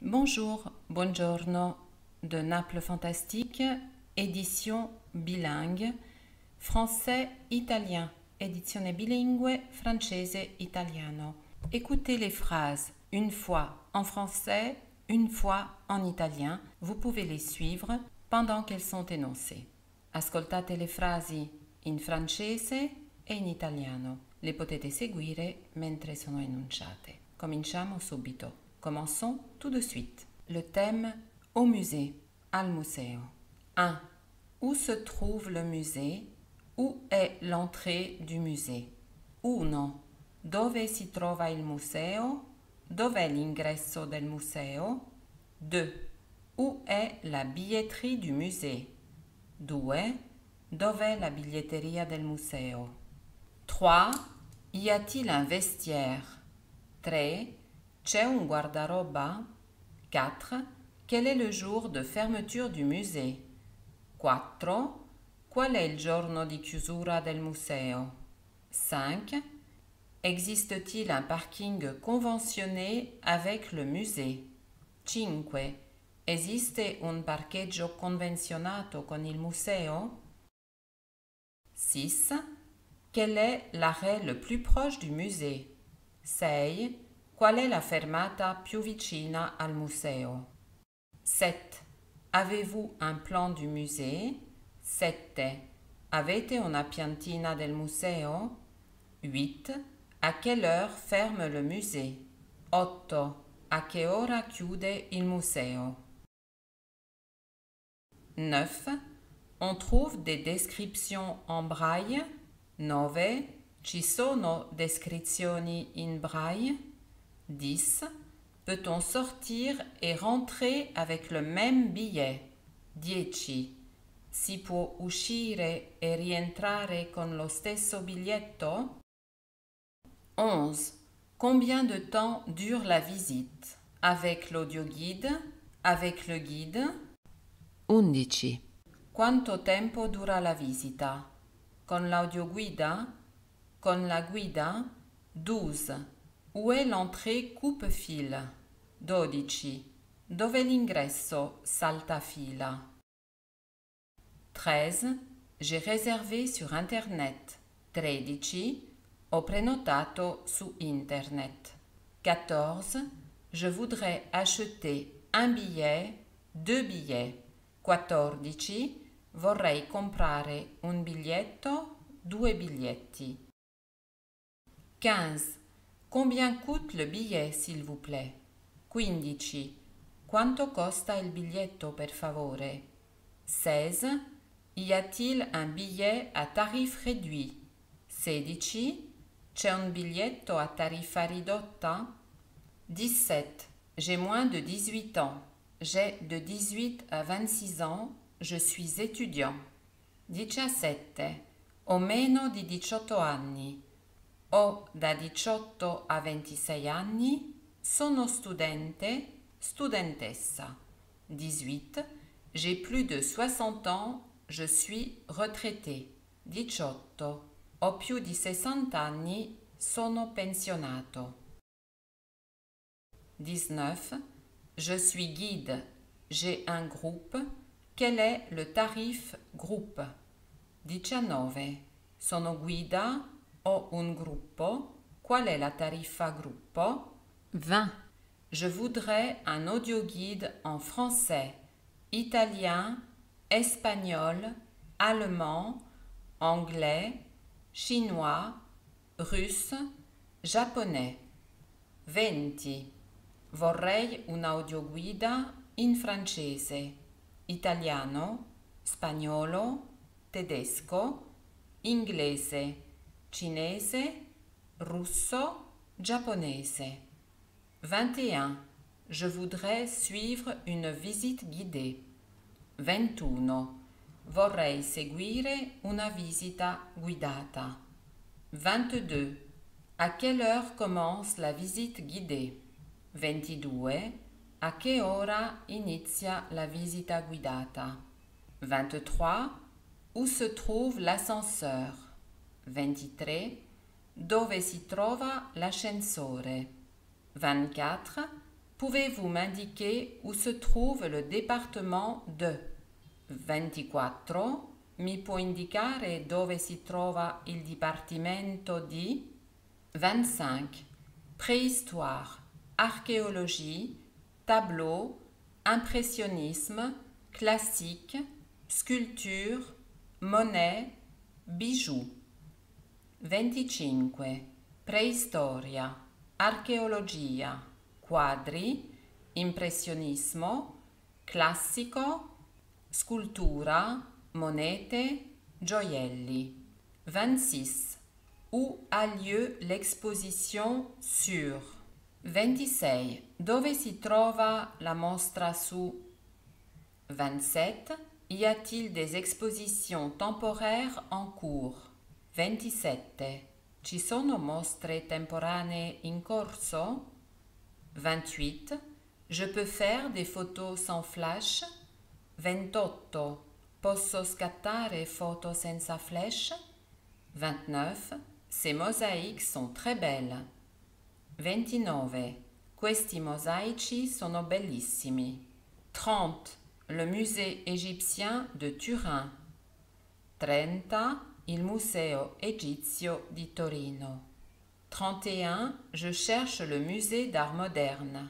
Bonjour, buongiorno de Naples Fantastique, édition bilingue, français-italien, édizione bilingue francese-italiano. Écoutez les phrases une fois en français, une fois en italien. Vous pouvez les suivre pendant qu'elles sont énoncées. Ascoltate le frasi in francese e in italiano. Le potete seguire mentre sono enunciate. Cominciamo subito. Commençons tout de suite. Le thème au musée, al museo. 1. Où se trouve le musée? Où est l'entrée du musée? 1. Dove si trova il museo? Dov'è l'ingresso del museo? 2. Où est la billetterie du musée? 2. Dov'è la biglietteria del museo? 3. Y a-t-il un vestiaire? 3. C'è un guardaroba? 4. Quel est le jour de fermeture du musée? 4. Qual è il giorno di chiusura del museo? 5. Existe-t-il un parking conventionné avec le musée? 5. Esiste un parcheggio convenzionato con il museo? 6. Quel est l'arrêt le plus proche du musée? 6. Qual è la fermata più vicina al museo? 7. Avez-vous un plan du musée? 7. Avete una piantina del museo? 8. A quelle heure ferme le musée? 8. A che ora chiude il museo? 9. On trouve des descriptions en braille? 9. Ci sono descrizioni in braille? 10. Peut-on sortir et rentrer avec le même billet? 10. Si può uscire e rientrare con lo stesso biglietto? 11. Combien de temps dure la visite? Avec l'audioguide? Avec le guide? 11. Quanto tempo dura la visita? Con l'audioguida? Con la guida? 12. Où est l'entrée coupe-fil? 12. Dov'è l'ingresso saltafila? 13. J'ai réservé sur internet. 13. Ho prenotato su internet. 14. Je voudrais acheter un billet, 2 billets. 14. Vorrei comprare un biglietto, 2 biglietti. 15. Combien coûte le billet, s'il vous plaît? 15. Quanto costa il biglietto, per favore? 16. Y a-t-il un billet à tarif réduit? 16. C'è un biglietto a tarifa ridotta? 17. J'ai moins de 18 ans. J'ai de 18 à 26 ans. Je suis étudiant. 17. Ho meno di 18 anni. Ho da 18 a 26 anni. Sono studente, studentessa. 18. J'ai plus de 60 ans. Je suis retraité. 18. Ho più di 60 anni. Sono pensionato. 19. Je suis guide. J'ai un groupe. Quel est le tarif groupe? 19. Sono guida. Ho un gruppo. Qual è la tariffa gruppo? 20. Je voudrais un audioguide en français, italien, espagnol, allemand, anglais, chinois, russe, japonais. 20. Vorrei un'audioguida in francese, italiano, spagnolo, tedesco, inglese, cinese, russo, giapponese. 21. Je voudrais suivre une visite guidée. 21. Vorrei seguire una visita guidata. 22. À quelle heure commence la visite guidée? 22. A che ora inizia la visita guidata? 23. Où se trouve l'ascenseur? 23. Dove si trova l'ascensore? 24. Pouvez-vous m'indiquer où se trouve le département de 24? Mi può indicare dove si trova il dipartimento di 25? Préhistoire, archéologie, tableau, impressionnisme, classique, sculpture, monnaie, bijoux. 25. Preistoria, archeologia, quadri, impressionismo, classico, scultura, monete, gioielli. 26. Où a lieu l'exposition sur 26. Dove si trova la mostra su 27. Y a-t-il des expositions temporaires en cours 27. Ci sono mostre temporanee in corso 28. Je peux faire des photos sans flash 28. Posso scattare foto senza flash 29. Ces mosaïques sont très belles 29. Questi mosaici sono bellissimi 30. Le musée égyptien de Turin 30. Il Museo Egizio di Torino 31. Je cherche le musée d'art moderne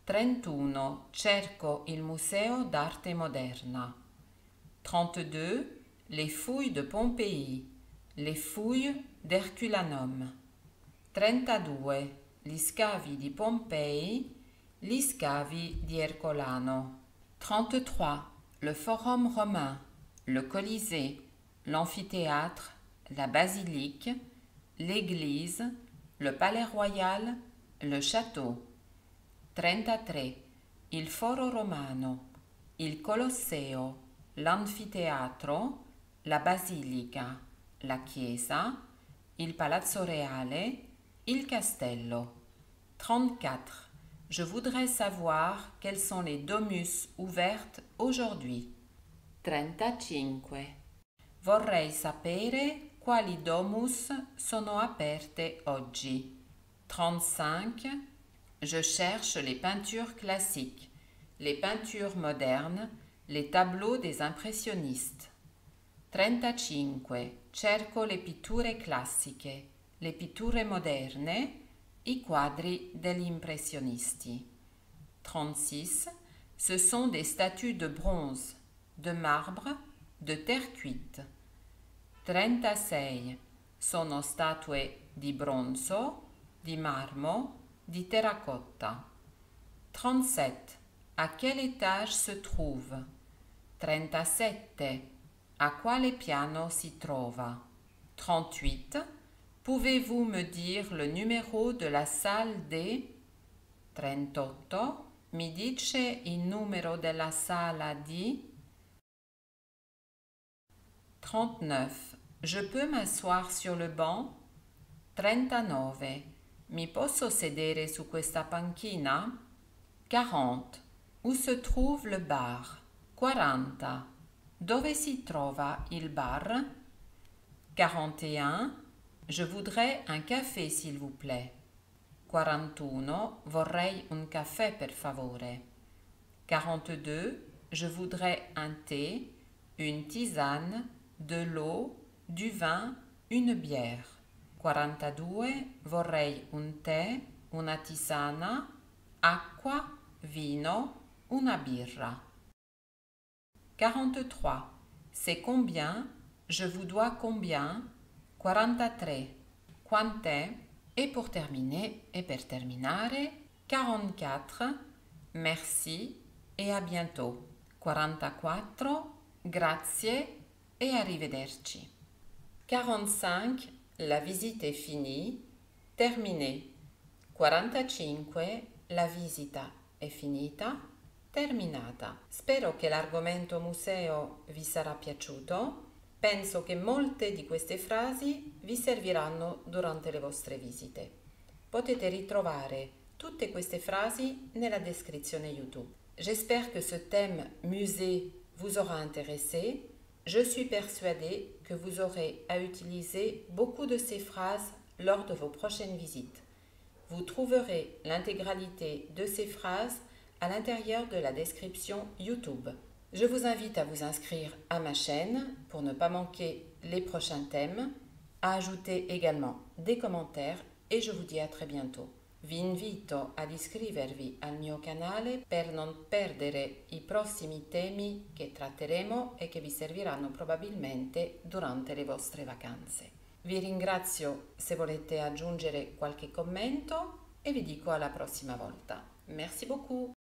31. Cerco il Museo d'arte moderna 32. Les fouilles de Pompéi le fouilles d'Herculanum 32. Gli scavi di Pompei gli scavi di Ercolano 33. Le forum romain le Colisée l'amphithéâtre, la basilique, l'église, le palais royal, le château. 33. Il foro romano, il Colosseo, l'anfiteatro, la basilica, la chiesa, il palazzo reale, il castello. 34. Je voudrais savoir quelles sont les domus ouvertes aujourd'hui. 35. Vorrei sapere quali domus sono aperte oggi. 35. Je cherche les peintures classiques, les peintures modernes, les tableaux des impressionnistes. 35. Cerco le pitture classiche, le pitture moderne, i quadri degli impressionisti. 36. Ce sont des statues de bronze, de marbre, de terre cuite. 36. Sono statue di bronzo, di marmo, di terracotta. 37. À quel étage se trouve? 37. À quale piano si trova? 38. Pouvez-vous me dire le numéro de la salle des 38. Mi dice il numero della sala di 39. Je peux m'asseoir sur le banc? 39. Mi posso sedere su questa panchina? 40. Où se trouve le bar? 40. Dove si trova il bar? 41. Je voudrais un café s'il vous plaît. 41. Vorrei un caffè per favore. 42. Je voudrais un thé, une tisane, de l'eau, du vin, une bière. 42. Vorrei un tè, una tisana, acqua, vino, una birra. 43. C'est combien? Je vous dois combien? 43. Quant'è? Et pour terminer, et per terminare, 44. Merci et à bientôt. 44. Grazie et arrivederci. 45. La visite è finie. Terminé. 45. La visita è finita. Terminata. Spero che l'argomento museo vi sarà piaciuto. Penso che molte di queste frasi vi serviranno durante le vostre visite. Potete ritrovare tutte queste frasi nella descrizione YouTube. J'espère que ce thème musée vous aura intéressé. Je suis persuadée que vous aurez à utiliser beaucoup de ces phrases lors de vos prochaines visites. Vous trouverez l'intégralité de ces phrases à l'intérieur de la description YouTube. Je vous invite à vous inscrire à ma chaîne pour ne pas manquer les prochains thèmes, à ajouter également des commentaires et je vous dis à très bientôt. Vi invito ad iscrivervi al mio canale per non perdere i prossimi temi che tratteremo e che vi serviranno probabilmente durante le vostre vacanze. Vi ringrazio se volete aggiungere qualche commento e vi dico alla prossima volta. Merci beaucoup!